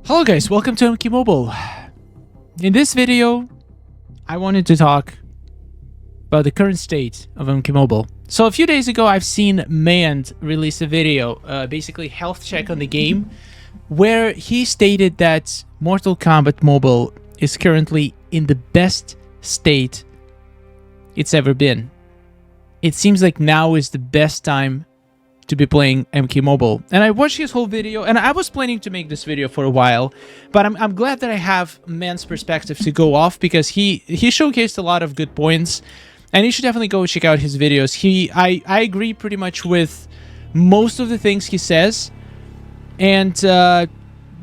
Hello guys, welcome to MKX Mobile. In this video, I wanted to talk about the current state of MKX Mobile. So a few days ago, I've seen Mand release a video, basically health check on the game, where he stated that Mortal Kombat Mobile is currently in the best state it's ever been. It seems like now is the best time to be playing MKX Mobile. And I watched his whole video, and I was planning to make this video for a while, but I'm glad that I have Man's perspective to go off, because he showcased a lot of good points, and you should definitely go check out his videos. I agree pretty much with most of the things he says, and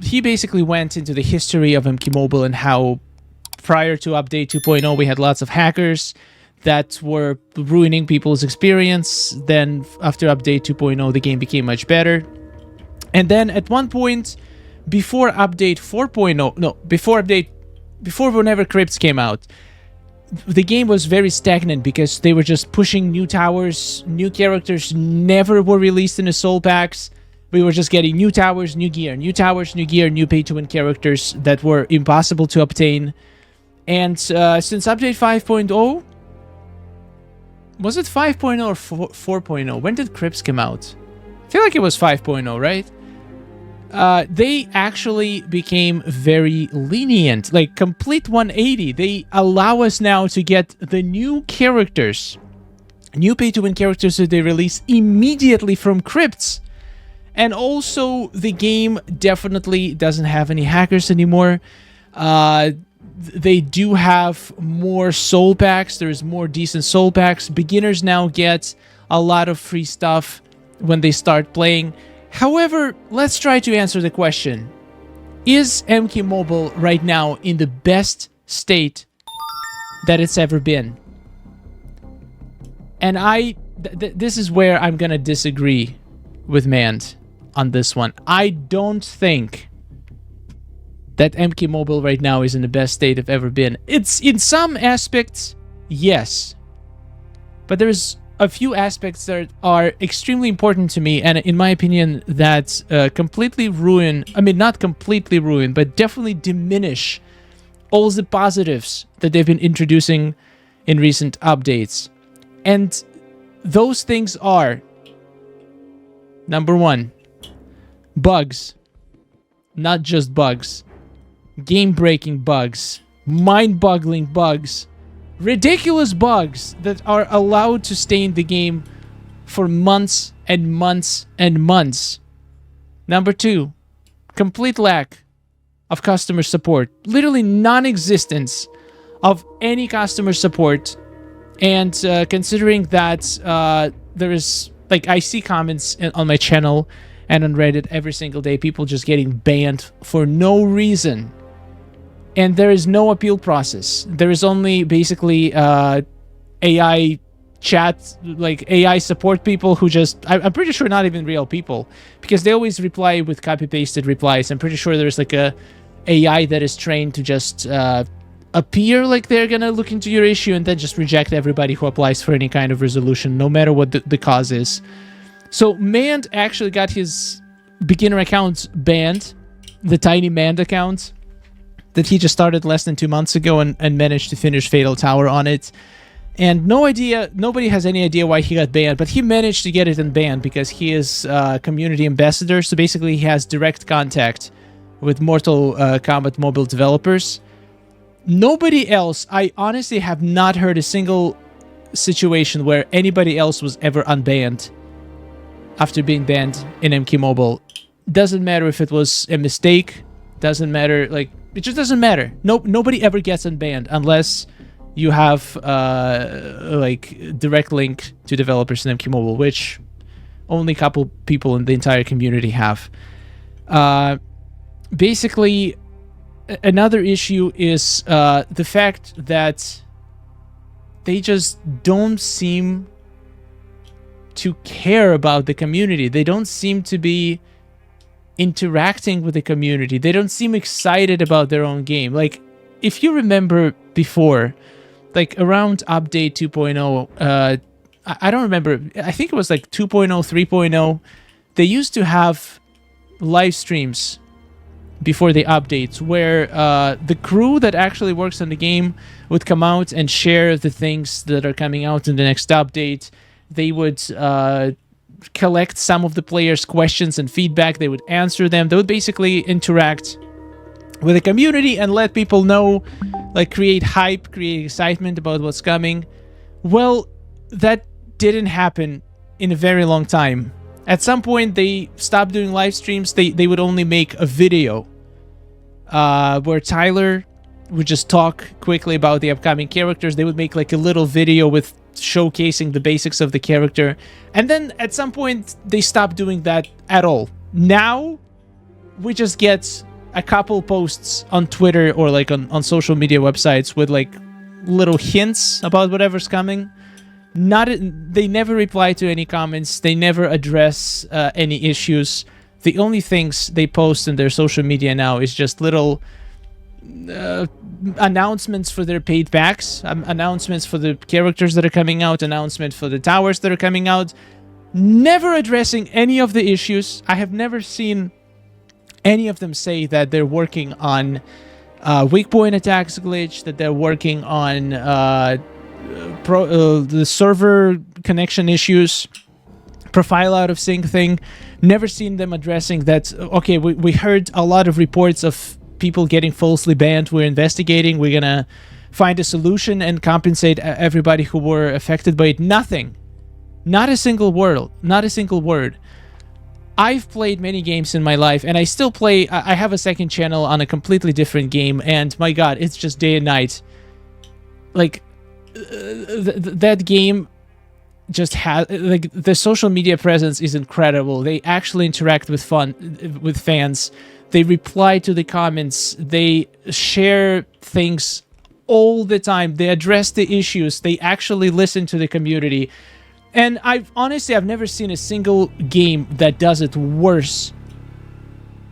he basically went into the history of MKX Mobile and how prior to update 2.0 we had lots of hackers that were ruining people's experience. Then after update 2.0, the game became much better. And then at one point, before update 4.0, no, before whenever Crypts came out, the game was very stagnant because they were just pushing new towers, new characters never were released in the soul packs. We were just getting new towers, new gear, new towers, new gear, new pay-to-win characters that were impossible to obtain. And since update 5.0, was it 5.0 or 4.0? When did Crypts come out? I feel like it was 5.0, right? They actually became very lenient, like complete 180. They allow us now to get the new characters, new pay-to-win characters that they release immediately from Crypts. And also, the game definitely doesn't have any hackers anymore. They do have more soul packs. There's more decent soul packs. Beginners now get a lot of free stuff when they start playing. However, let's try to answer the question. Is MKX Mobile right now in the best state that it's ever been? And this is where I'm gonna disagree with Mand on this one. I don't think that MKX Mobile right now is in the best state it's ever been. It's in some aspects, yes. But there's a few aspects that are extremely important to me, and in my opinion, that completely ruin, I mean, not completely ruin, but definitely diminish all the positives that they've been introducing in recent updates. And those things are, number one, bugs. Not just bugs. Game-breaking bugs, mind-boggling bugs, ridiculous bugs that are allowed to stay in the game for months and months and months. Number two, complete lack of customer support. Literally non-existence of any customer support. And considering that there is, like, I see comments on my channel and on Reddit every single day, people just getting banned for no reason. And there is no appeal process. There is only basically AI chat, like AI support people who just, I'm pretty sure not even real people, because they always reply with copy-pasted replies. I'm pretty sure there's like a AI that is trained to just appear like they're gonna look into your issue and then just reject everybody who applies for any kind of resolution, no matter what the cause is. So Mand actually got his beginner accounts banned, the tiny Mand account that he just started less than 2 months ago, and managed to finish Fatal Tower on it. And nobody has any idea why he got banned, but he managed to get it unbanned because he is a community ambassador, so basically he has direct contact with Mortal Kombat Mobile developers. Nobody else, I honestly have not heard a single situation where anybody else was ever unbanned after being banned in MKX Mobile. Doesn't matter if it was a mistake, doesn't matter, like, it just doesn't matter. Nobody ever gets unbanned unless you have like direct link to developers in MKX Mobile, which only a couple people in the entire community have. Basically, another issue is the fact that they just don't seem to care about the community. They don't seem to be interacting with the community. They don't seem excited about their own game. Like, if you remember before, like around update 2.0, I don't remember, I think it was like 2.0, 3.0, they used to have live streams before the updates, where the crew that actually works on the game would come out and share the things that are coming out in the next update. They would collect some of the players' questions and feedback. They would answer them. They would basically interact with the community and let people know, like create hype, create excitement about what's coming. Well, that didn't happen in a very long time. At some point, they stopped doing live streams. They would only make a video where Tyler would just talk quickly about the upcoming characters. They would make like a little video with showcasing the basics of the character. And then at some point, they stopped doing that at all. Now, we just get a couple posts on Twitter or like on social media websites with like little hints about whatever's coming. They never reply to any comments. They never address any issues. The only things they post in their social media now is just little announcements for their paid packs, announcements for the characters that are coming out, announcements for the towers that are coming out, never addressing any of the issues. I have never seen any of them say that they're working on weak point attacks glitch, that they're working on the server connection issues, profile out of sync thing. Never seen them addressing that. Okay, we heard a lot of reports of people getting falsely banned. We're investigating. We're gonna find a solution and compensate everybody who were affected by it. Nothing. Not a single word. Not a single word. I've played many games in my life, and I still play. I have a second channel on a completely different game, and my god, it's just day and night. Like, that game just has, like, the social media presence is incredible. They actually interact with fans. They reply to the comments. They share things all the time. They address the issues. They actually listen to the community. And I've never seen a single game that does it worse.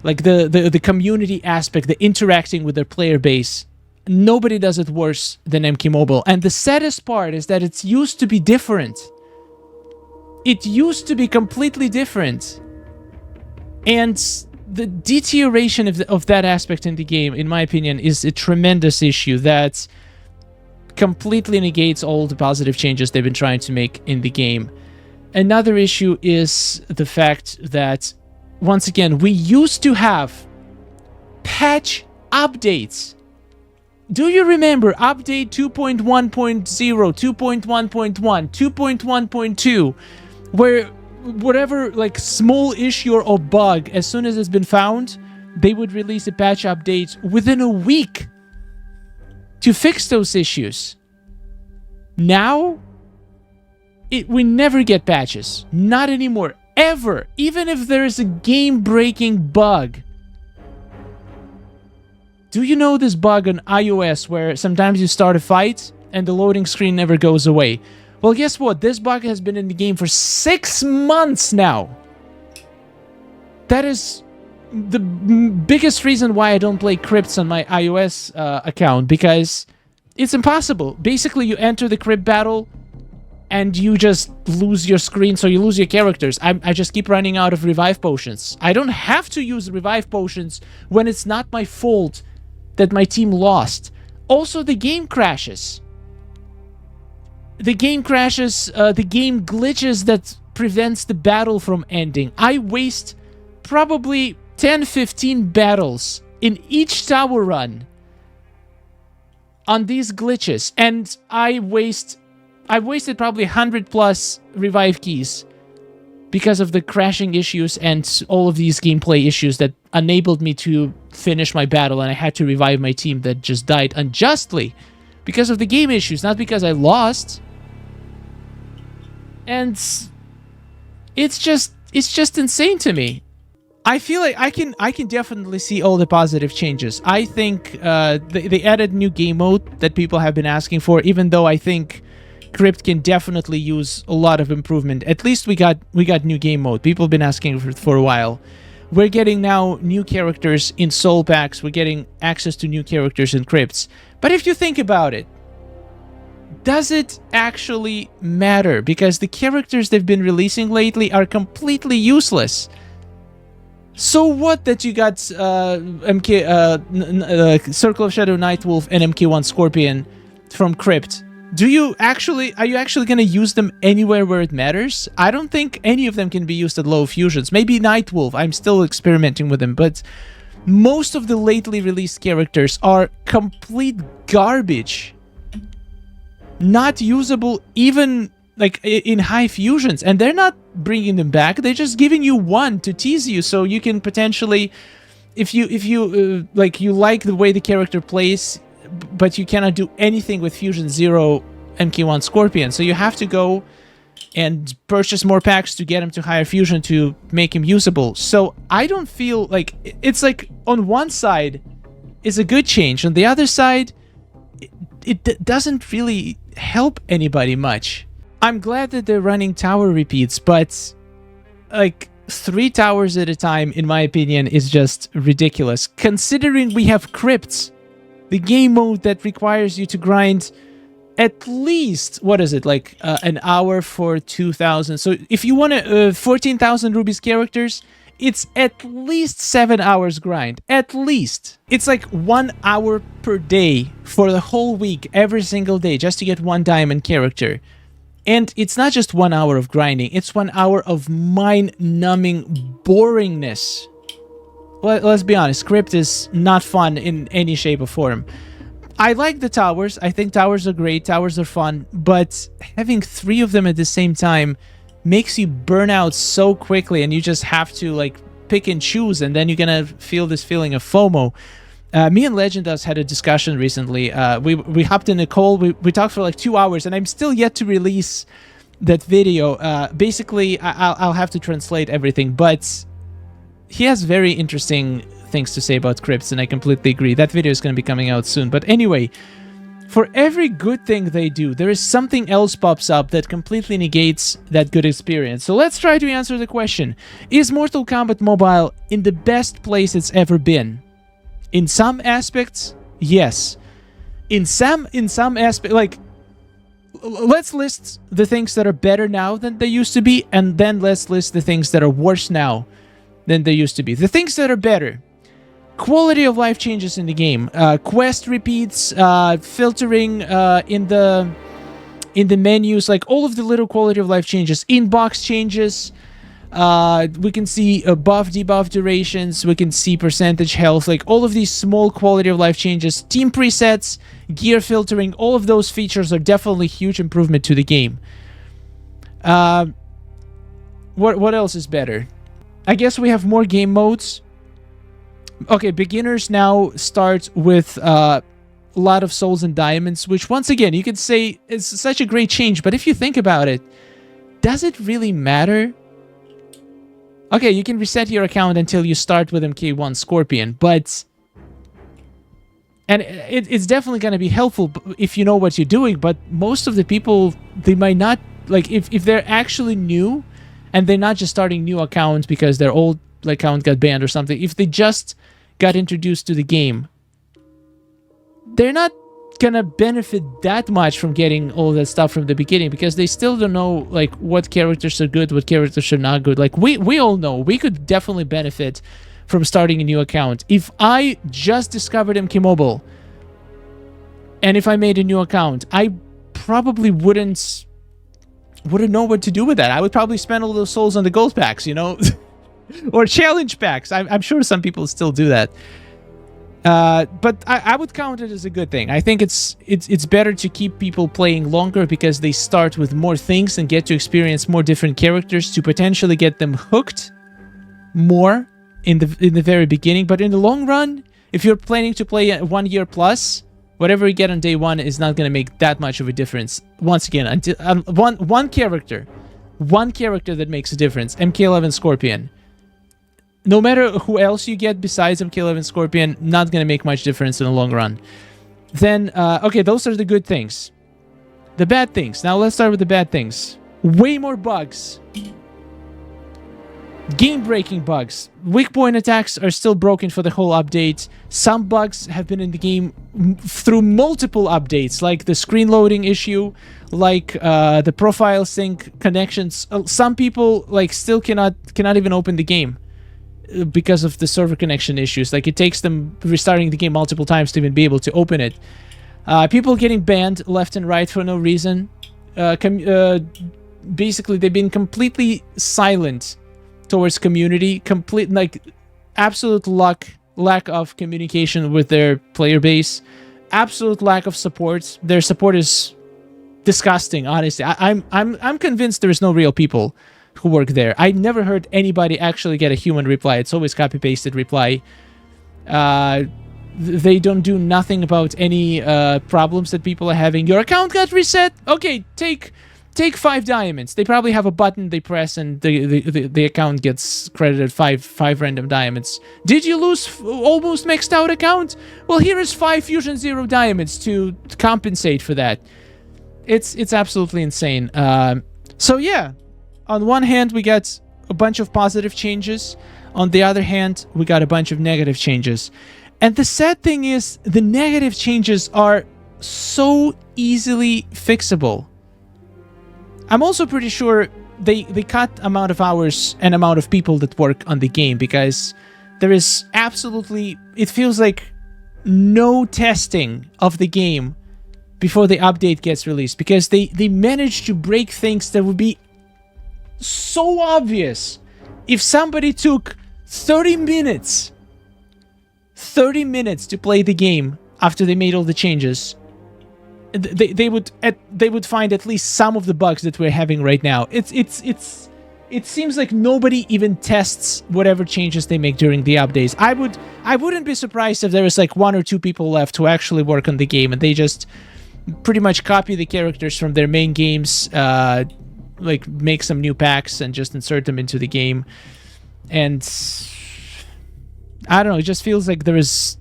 Like the community aspect, the interacting with their player base. Nobody does it worse than MK Mobile. And the saddest part is that it used to be different. It used to be completely different. And the deterioration of that aspect in the game, in my opinion, is a tremendous issue that completely negates all the positive changes they've been trying to make in the game. Another issue is the fact that, once again, we used to have patch updates. Do you remember update 2.1.0, 2.1.1, 2.1.2, where whatever like small issue or bug, as soon as it's been found, they would release a patch update within a week to fix those issues? Now, we never get patches. Not anymore. Ever. Even if there is a game-breaking bug. Do you know this bug on iOS where sometimes you start a fight and the loading screen never goes away? Well, guess what? This bug has been in the game for 6 months now. That is the biggest reason why I don't play crypts on my iOS account, because it's impossible. Basically, you enter the crypt battle and you just lose your screen, so you lose your characters. I just keep running out of revive potions. I don't have to use revive potions when it's not my fault that my team lost. Also, the game crashes. The game crashes, the game glitches that prevents the battle from ending. I waste probably 10-15 battles in each tower run on these glitches, and I've wasted probably 100 plus revive keys because of the crashing issues and all of these gameplay issues that enabled me to finish my battle, and I had to revive my team that just died unjustly because of the game issues, not because I lost. And it's just insane to me. I feel like I can definitely see all the positive changes. I think they added new game mode that people have been asking for, even though I think Crypt can definitely use a lot of improvement. At least we got new game mode. People have been asking for a while. We're getting now new characters in soul packs. We're getting access to new characters in crypts. But if you think about it, does it actually matter? Because the characters they've been releasing lately are completely useless. So what that you got Circle of Shadow Nightwolf and MK1 Scorpion from Crypt? Are you actually going to use them anywhere where it matters? I don't think any of them can be used at low fusions. Maybe Nightwolf, I'm still experimenting with him, but most of the lately released characters are complete garbage. Not usable even like in high fusions, and they're not bringing them back. They're just giving you one to tease you, so you can potentially, if you like the way the character plays, but you cannot do anything with Fusion 0 MK1 Scorpion, so you have to go and purchase more packs to get him to higher fusion to make him usable. So I don't feel like it's like on one side is a good change, on the other side it doesn't really help anybody much. I'm glad that they're running tower repeats, but like 3 towers at a time, in my opinion, is just ridiculous. Considering we have crypts, the game mode that requires you to grind at least, what is it, like an hour for 2,000. So if you want 14,000 rubies characters, it's at least 7 hours grind. At least. It's like 1 hour per day for the whole week, every single day, just to get 1 diamond character. And it's not just 1 hour of grinding, it's 1 hour of mind-numbing boringness. Let's be honest, Crypt is not fun in any shape or form. I like the towers, I think towers are great, towers are fun, but having 3 of them at the same time makes you burn out so quickly, and you just have to like pick and choose, and then you're gonna feel this feeling of FOMO. Me and Legendas had a discussion recently. We hopped in a call, we talked for like 2 hours, and I'm still yet to release that video. Basically, I'll have to translate everything, but he has very interesting things to say about crypts, and I completely agree. That video is going to be coming out soon. But anyway, for every good thing they do, there is something else pops up that completely negates that good experience. So let's try to answer the question. Is Mortal Kombat Mobile in the best place it's ever been? In some aspects, yes. In some aspects, like, let's list the things that are better now than they used to be, and then let's list the things that are worse now than they used to be. The things that are better: quality of life changes in the game, quest repeats, filtering in the menus, like all of the little quality of life changes, inbox changes. We can see buff debuff durations, we can see percentage health, like all of these small quality of life changes, team presets, gear filtering, all of those features are definitely huge improvement to the game. What else is better? I guess we have more game modes. Okay, beginners now start with a lot of souls and diamonds, which once again, you could say is such a great change, but if you think about it, does it really matter? Okay, you can reset your account until you start with MK1 Scorpion, but... And it's definitely going to be helpful if you know what you're doing, but most of the people, they might not... Like, if they're actually new, and they're not just starting new accounts because their old account got banned or something, if they just got introduced to the game, they're not gonna benefit that much from getting all that stuff from the beginning, because they still don't know like what characters are good, what characters are not good. Like we all know we could definitely benefit from starting a new account. If I just discovered MK Mobile and if I made a new account, I probably wouldn't know what to do with that. I would probably spend all those souls on the gold packs, you know, or challenge packs. I'm sure some people still do that. But I would count it as a good thing. I think it's better to keep people playing longer because they start with more things and get to experience more different characters to potentially get them hooked more in the very beginning. But in the long run, if you're planning to play 1 year plus, whatever you get on day 1 is not going to make that much of a difference. Once again, until one character that makes a difference, MK11 Scorpion. No matter who else you get besides MK11 Scorpion, not going to make much difference in the long run. Then, okay, those are the good things. The bad things. Now let's start with the bad things. Way more bugs. Game-breaking bugs. Weak point attacks are still broken for the whole update. Some bugs have been in the game through multiple updates, like the screen loading issue, like the profile sync connections. Some people like still cannot even open the game. because of the server connection issues. Like, it takes them restarting the game multiple times to even be able to open it. People getting banned left and right for no reason. Basically, they've been completely silent towards community. Absolute lack of communication with their player base. Absolute lack of support. Their support is disgusting, honestly. I'm convinced there's no real people who work there. I never heard anybody actually get a human reply. It's always copy-pasted reply. They don't do nothing about any problems that people are having. Your account got reset? Okay, take 5 diamonds. They probably have a button they press and the account gets credited 5 random diamonds. Did you lose almost maxed out account? Well, here is 5 Fusion Zero diamonds to compensate for that. It's absolutely insane. So yeah, on one hand, we got a bunch of positive changes. On the other hand, we got a bunch of negative changes. And the sad thing is, the negative changes are so easily fixable. I'm also pretty sure they cut amount of hours and amount of people that work on the game, because there is absolutely, it feels like, no testing of the game before the update gets released, because they managed to break things that would be so obvious if somebody took 30 minutes to play the game after they made all the changes. They would find at least some of the bugs that we're having right now. It seems like nobody even tests whatever changes they make during the updates. I wouldn't be surprised if there was like 1 or 2 people left who actually work on the game, and they just pretty much copy the characters from their main games, like make some new packs and just insert them into the game. And I don't know, it just feels like there is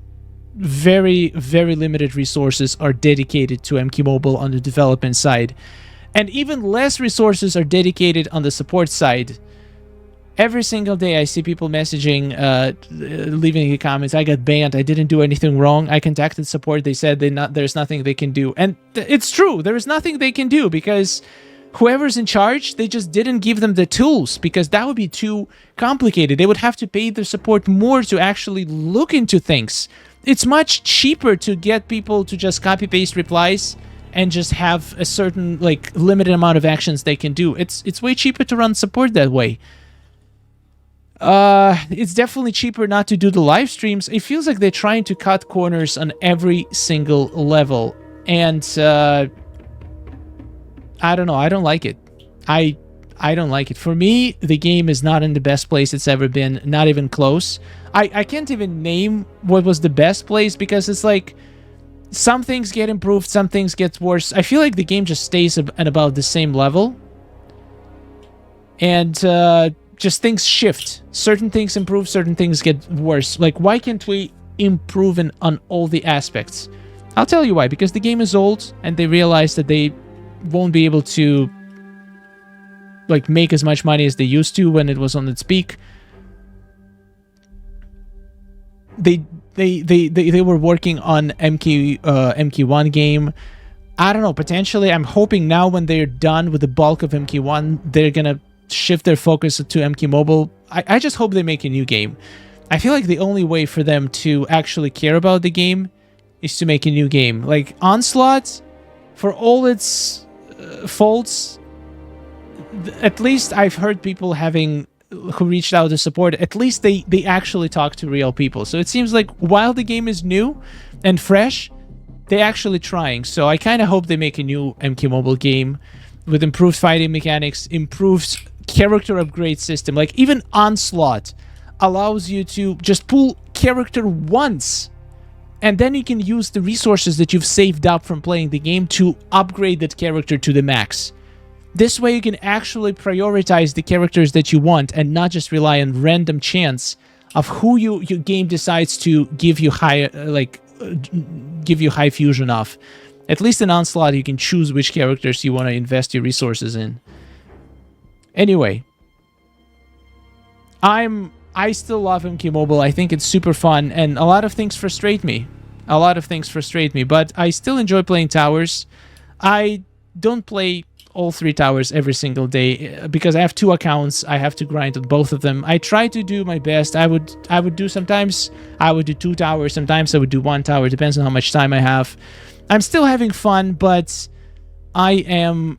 very, very limited resources are dedicated to MK Mobile on the development side. And even less resources are dedicated on the support side. Every single day I see people messaging, leaving the comments, I got banned, I didn't do anything wrong, I contacted support, they said there's nothing they can do. And it's true, there is nothing they can do, because whoever's in charge, they just didn't give them the tools, because that would be too complicated. They would have to pay their support more to actually look into things. It's much cheaper to get people to just copy-paste replies and just have a certain, like, limited amount of actions they can do. It's way cheaper to run support that way. It's definitely cheaper not to do the live streams. It feels like they're trying to cut corners on every single level. And, I don't know. I don't like it. I don't like it. For me, the game is not in the best place it's ever been. Not even close. I can't even name what was the best place, because it's like some things get improved, some things get worse. I feel like the game just stays at about the same level. And just things shift. Certain things improve, certain things get worse. Like, why can't we improve on all the aspects? I'll tell you why. Because the game is old, and they realize that they won't be able to, like, make as much money as they used to when it was on its peak. They were working on MK1 game. I don't know, potentially I'm hoping now when they're done with the bulk of MK1, they're gonna shift their focus to MK Mobile. I just hope they make a new game. I feel like the only way for them to actually care about the game is to make a new game. Like, Onslaught, for all its faults, at least I've heard people who reached out to support, at least they actually talk to real people. So it seems like while the game is new and fresh, they're actually trying. So I kind of hope they make a new MK Mobile game with improved fighting mechanics, improved character upgrade system. Like, even Onslaught allows you to just pull character once, and then you can use the resources that you've saved up from playing the game to upgrade that character to the max. This way you can actually prioritize the characters that you want and not just rely on random chance of who your game decides to give you high fusion of. At least in Onslaught you can choose which characters you want to invest your resources in. Anyway, I still love MK Mobile. I think it's super fun, and a lot of things frustrate me. But I still enjoy playing towers. I don't play all 3 towers every single day because I have 2 accounts. I have to grind on both of them. I try to do my best. I would do sometimes I would do 2 towers, sometimes I would do 1 tower. Depends on how much time I have. I'm still having fun, but I'm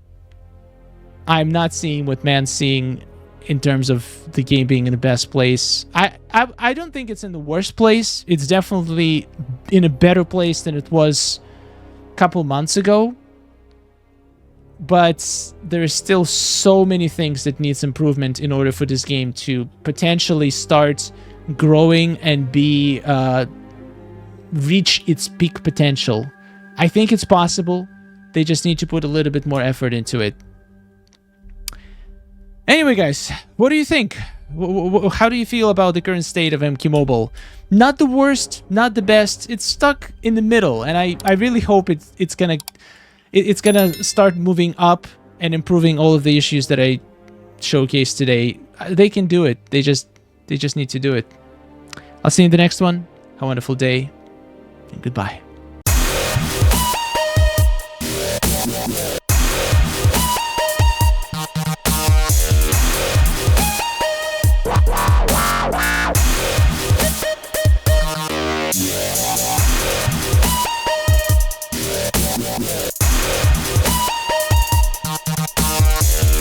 not seeing what man's seeing in terms of the game being in the best place. I don't think it's in the worst place. It's definitely in a better place than it was a couple months ago. But there is still so many things that needs improvement in order for this game to potentially start growing and reach its peak potential. I think it's possible. They just need to put a little bit more effort into it. Anyway, guys, what do you think? How do you feel about the current state of MK Mobile? Not the worst, not the best. It's stuck in the middle, and I really hope it's gonna start moving up and improving all of the issues that I showcased today. They can do it. They just need to do it. I'll see you in the next one. Have a wonderful day, and goodbye. Wow, wow, wow.